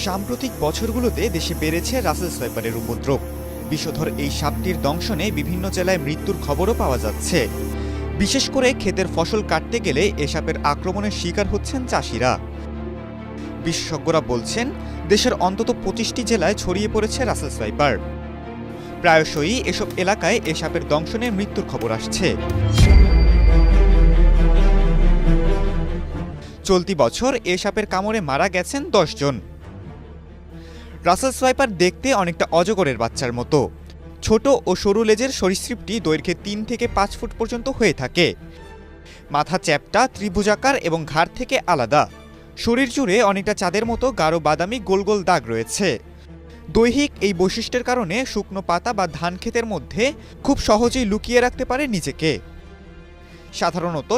সাম্প্রতিক বছরগুলোতে দেশে বেড়েছে রাসেলস ভাইপারের উপদ্রব। বিষধর এই সাপটির দংশনে বিভিন্ন জেলায় মৃত্যুর খবরও পাওয়া যাচ্ছে। বিশেষ করে ক্ষেতের ফসল কাটতে গেলে এ সাপের আক্রমণের শিকার হচ্ছেন চাষিরা। বিশেষজ্ঞরা বলছেন, দেশের অন্তত ২৫টি জেলায় ছড়িয়ে পড়েছে রাসেলস ভাইপার। প্রায়শই এসব এলাকায় এ সাপের দংশনে মৃত্যুর খবর আসছে। চলতি বছর এ সাপের কামড়ে মারা গেছেন ১০ জন। রাসেলস ভাইপার দেখতে অনেকটা অজগরের বাচ্চার মতো। ছোট ও সরু লেজের সরীসৃপটি দৈর্ঘ্যে ৩ থেকে ৫ ফুট পর্যন্ত হয়ে থাকে। মাথা চ্যাপ্টা, ত্রিভুজাকার এবং ঘাড় থেকে আলাদা। শরীর জুড়ে অনেকটা চাঁদের মতো গাঢ় বাদামি গোল গোল দাগ রয়েছে। দৈহিক এই বৈশিষ্ট্যের কারণে শুকনো পাতা বা ধান ক্ষেতের মধ্যে খুব সহজেই লুকিয়ে রাখতে পারে নিজেকে। সাধারণত